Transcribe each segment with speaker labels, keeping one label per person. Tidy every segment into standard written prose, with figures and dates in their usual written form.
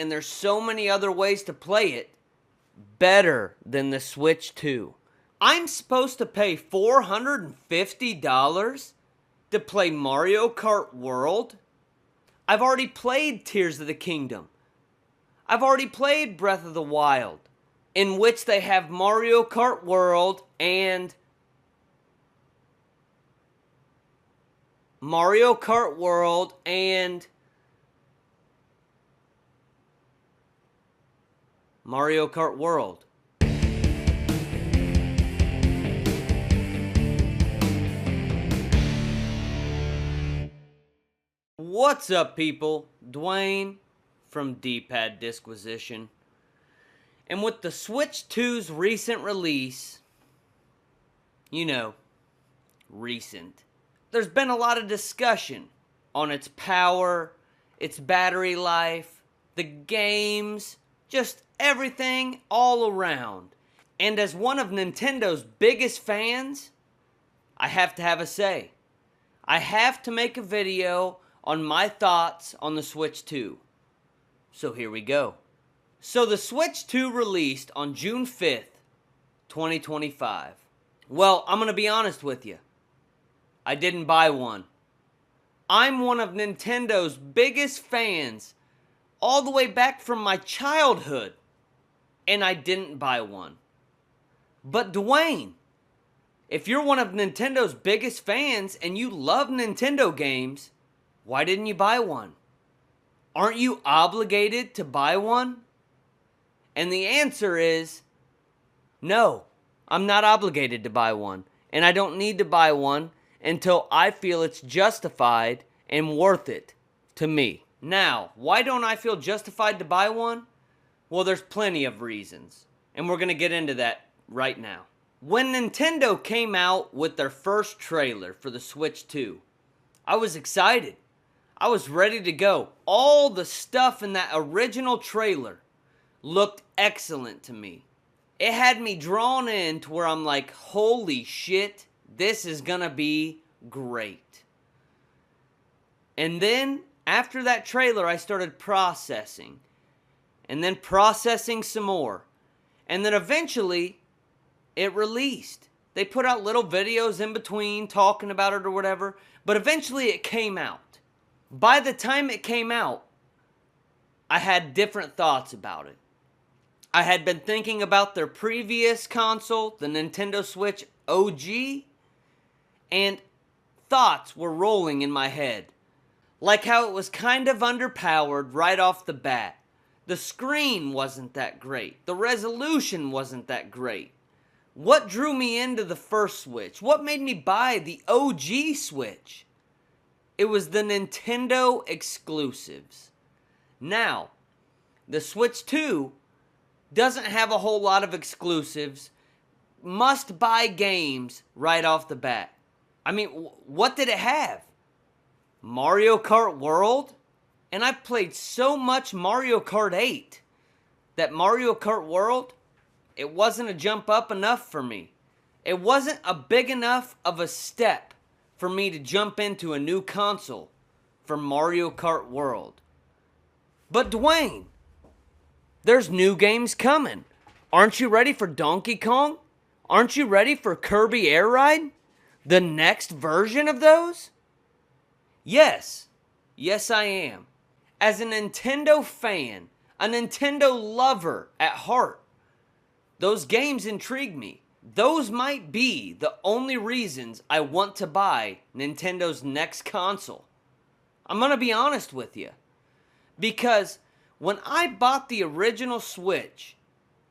Speaker 1: and there's so many other ways to play it better than the Switch 2. I'm supposed to pay $450 to play Mario Kart World? I've already played Tears of the Kingdom. I've already played Breath of the Wild, in which they have Mario Kart World and Mario Kart World and Mario Kart World. What's up, people? Dwayne from D-Pad Disquisition. And with the Switch 2's recent release, recent, there's been a lot of discussion on its power, its battery life, the games, just everything all around. And as one of Nintendo's biggest fans, I have to have a say. I have to make a video on my thoughts on the Switch 2. So here we go. So the Switch 2 released on June 5th, 2025. Well, I'm going to be honest with you. I didn't buy one. I'm one of Nintendo's biggest fans all the way back from my childhood, and I didn't buy one. But Dwayne, if you're one of Nintendo's biggest fans and you love Nintendo games, why didn't you buy one? Aren't you obligated to buy one? And the answer is, no, I'm not obligated to buy one. And I don't need to buy one until I feel it's justified and worth it to me. Now, why don't I feel justified to buy one? Well, there's plenty of reasons. And we're going to get into that right now. When Nintendo came out with their first trailer for the Switch 2, I was excited. I was ready to go. All the stuff in that original trailer looked excellent to me. It had me drawn in to where I'm like, holy shit, this is gonna be great. And then, after that trailer, I started processing. And then processing some more. And then eventually, it released. They put out little videos in between talking about it or whatever. But eventually it came out. By the time it came out, I had different thoughts about it. I had been thinking about their previous console, the Nintendo Switch OG, and thoughts were rolling in my head. Like how it was kind of underpowered right off the bat. The screen wasn't that great. The resolution wasn't that great. What drew me into the first Switch? What made me buy the OG Switch? It was the Nintendo exclusives. Now, the Switch 2 doesn't have a whole lot of exclusives. Must-buy games right off the bat. I mean, what did it have? Mario Kart World? And I've played so much Mario Kart 8 that Mario Kart World, it wasn't a jump up enough for me. It wasn't a big enough of a step for me to jump into a new console for Mario Kart World. But Dwayne, there's new games coming. Aren't you ready for Donkey Kong? Aren't you ready for Kirby Air Ride? The next version of those? Yes. Yes, I am. As a Nintendo fan, a Nintendo lover at heart, those games intrigue me. Those might be the only reasons I want to buy Nintendo's next console. I'm going to be honest with you. Because when I bought the original Switch,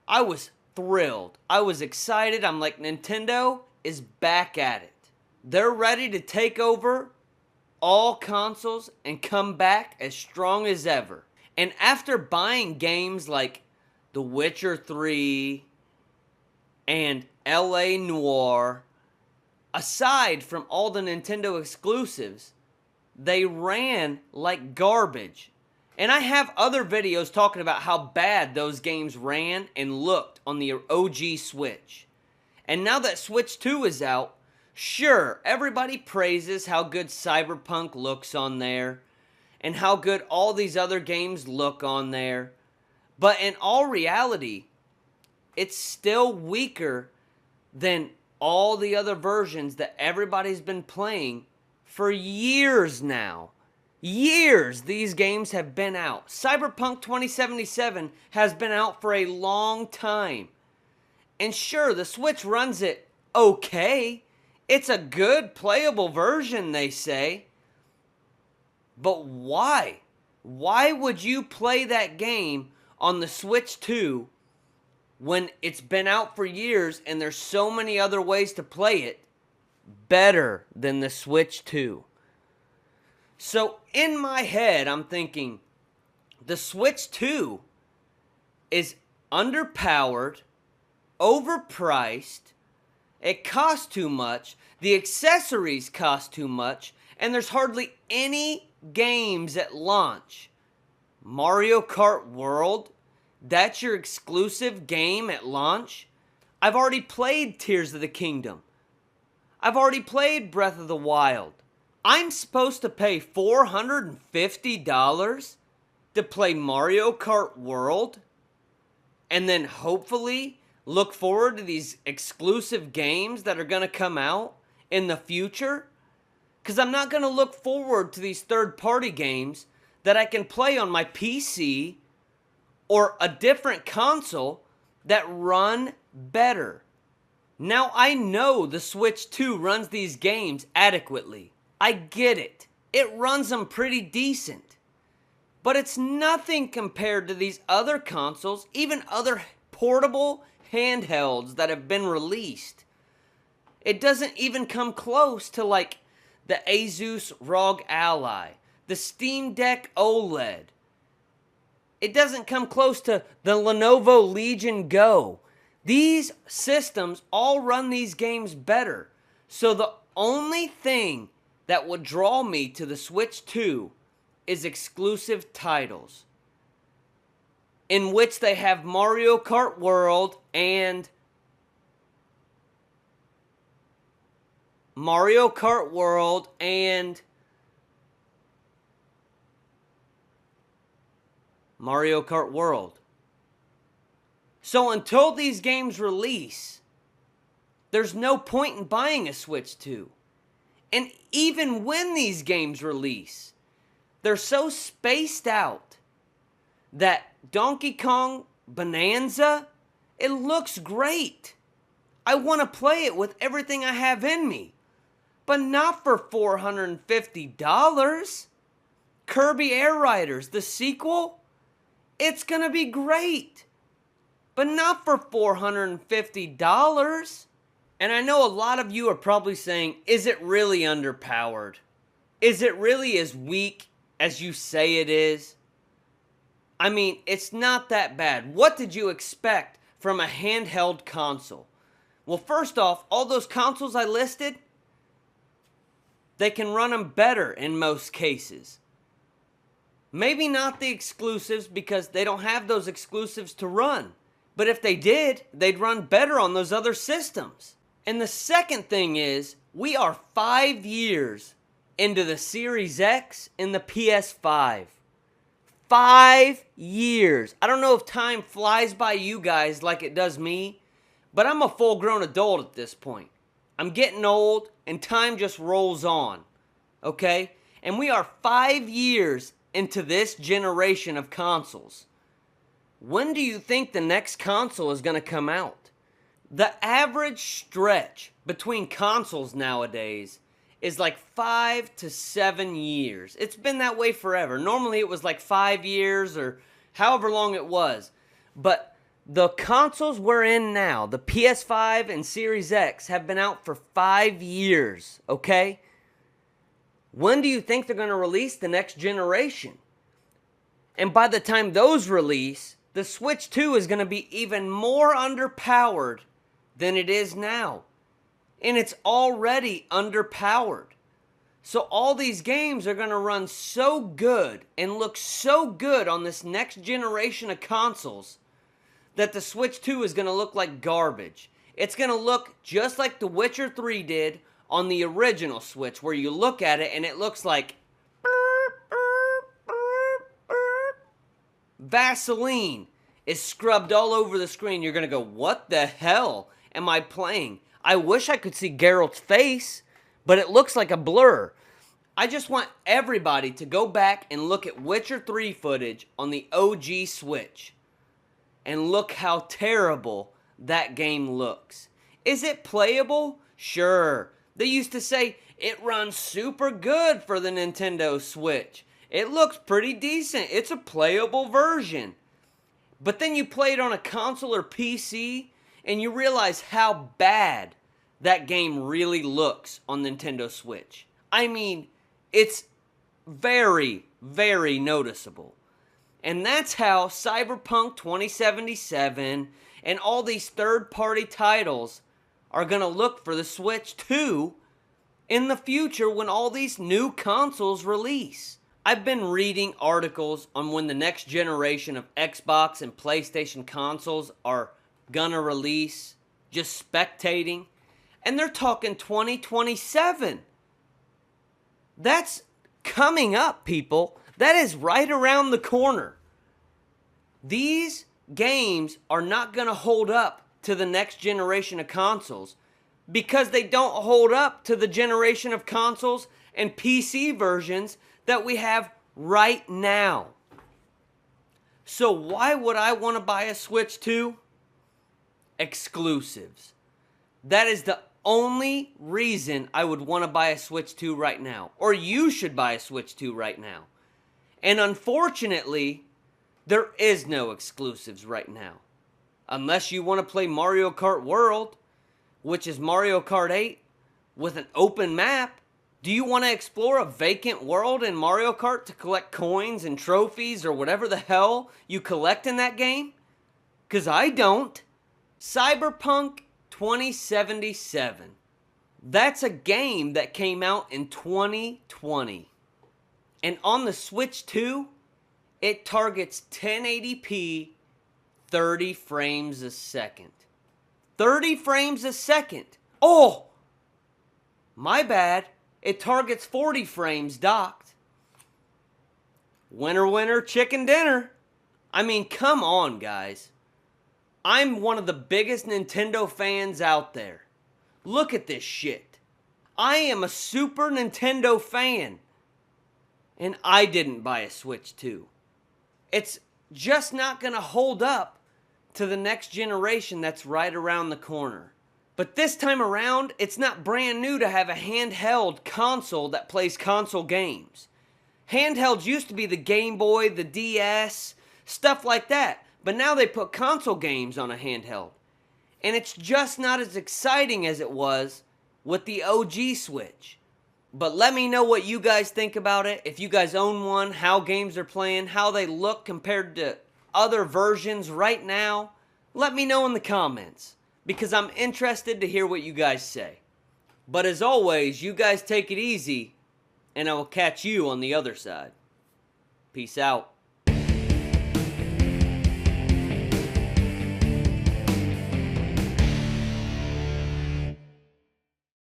Speaker 1: I was thrilled. I was excited. I'm like, Nintendo is back at it. They're ready to take over all consoles and come back as strong as ever. And after buying games like The Witcher 3 and L.A. Noire, aside from all the Nintendo exclusives, they ran like garbage. And I have other videos talking about how bad those games ran and looked on the OG Switch. And now that Switch 2 is out, sure, everybody praises how good Cyberpunk looks on there and how good all these other games look on there. But in all reality, it's still weaker than all the other versions that everybody's been playing for years now. Years these games have been out. Cyberpunk 2077 has been out for a long time. And sure, the Switch runs it okay. It's a good playable version, they say. But why? Why would you play that game on the Switch 2 when it's been out for years and there's so many other ways to play it better than the Switch 2? So in my head, I'm thinking the Switch 2 is underpowered, overpriced, it costs too much, the accessories cost too much, and there's hardly any games at launch. Mario Kart World, that's your exclusive game at launch? I've already played Tears of the Kingdom. I've already played Breath of the Wild. I'm supposed to pay $450 to play Mario Kart World? And then hopefully look forward to these exclusive games that are going to come out in the future? Because I'm not going to look forward to these third-party games that I can play on my PC or a different console that run better. Now, I know the Switch 2 runs these games adequately. I get it. It runs them pretty decent. But it's nothing compared to these other consoles, even other portable handhelds that have been released. It doesn't even come close to like the Asus ROG Ally, the Steam Deck OLED. It doesn't come close to the Lenovo Legion Go. These systems all run these games better. So the only thing that would draw me to the Switch 2 is exclusive titles, in which they have Mario Kart World and Mario Kart World and Mario Kart World. So until these games release, there's no point in buying a Switch 2. And even when these games release, they're so spaced out that Donkey Kong Bonanza, it looks great. I want to play it with everything I have in me. But not for $450. Kirby Air Riders, the sequel, it's going to be great. But not for $450. And I know a lot of you are probably saying, is it really underpowered? Is it really as weak as you say it is? I mean, it's not that bad. What did you expect from a handheld console? Well, first off, all those consoles I listed, they can run them better in most cases. Maybe not the exclusives because they don't have those exclusives to run. But if they did, they'd run better on those other systems. And the second thing is, we are 5 years into the Series X and the PS5. 5 years. I don't know if time flies by you guys like it does me, but I'm a full-grown adult at this point. I'm getting old, and time just rolls on, okay? And we are 5 years into this generation of consoles. When do you think the next console is going to come out? The average stretch between consoles nowadays is like 5 to 7 years. It's been that way forever. Normally it was like 5 years or however long it was. But the consoles we're in now, the PS5 and Series X, have been out for 5 years, okay? When do you think they're going to release the next generation? And by the time those release, the Switch 2 is going to be even more underpowered than it is now. And it's already underpowered. So all these games are going to run so good and look so good on this next generation of consoles that the Switch 2 is going to look like garbage. It's going to look just like The Witcher 3 did on the original Switch, where you look at it and it looks like Vaseline. is scrubbed all over the screen. You're going to go, what the hell am I playing? I wish I could see Geralt's face, but it looks like a blur. I just want everybody to go back and look at Witcher 3 footage on the OG Switch. And look how terrible that game looks. Is it playable? Sure. They used to say it runs super good for the Nintendo Switch. It looks pretty decent. It's a playable version. But then you play it on a console or PC and you realize how bad that game really looks on Nintendo Switch. I mean, it's very, very noticeable. And that's how Cyberpunk 2077 and all these third-party titles are going to look for the Switch 2 in the future when all these new consoles release. I've been reading articles on when the next generation of Xbox and PlayStation consoles are gonna release, just spectating, and they're talking 2027. That's coming up, people. That is right around the corner. These games are not going to hold up to the next generation of consoles because they don't hold up to the generation of consoles and PC versions that we have right now. So why would I want to buy a Switch 2? Exclusives. That is the only reason I would want to buy a Switch 2 right now. Or you should buy a Switch 2 right now. And unfortunately, there is no exclusives right now. Unless you want to play Mario Kart World, which is Mario Kart 8 with an open map. Do you want to explore a vacant world in Mario Kart to collect coins and trophies or whatever the hell you collect in that game? Because I don't. Cyberpunk 2077. That's a game that came out in 2020. And on the Switch 2, it targets 1080p 30 frames a second. 30 frames a second. Oh! My bad. It targets 40 frames docked. Winner, winner, chicken dinner. I mean, come on, guys. I'm one of the biggest Nintendo fans out there. Look at this shit. I am a Super Nintendo fan. And I didn't buy a Switch 2. It's just not going to hold up to the next generation that's right around the corner. But this time around, it's not brand new to have a handheld console that plays console games. Handhelds used to be the Game Boy, the DS, stuff like that. But now they put console games on a handheld. And it's just not as exciting as it was with the OG Switch. But let me know what you guys think about it. If you guys own one, how games are playing, how they look compared to other versions right now. Let me know in the comments, because I'm interested to hear what you guys say. But as always, you guys take it easy, and I will catch you on the other side. Peace out.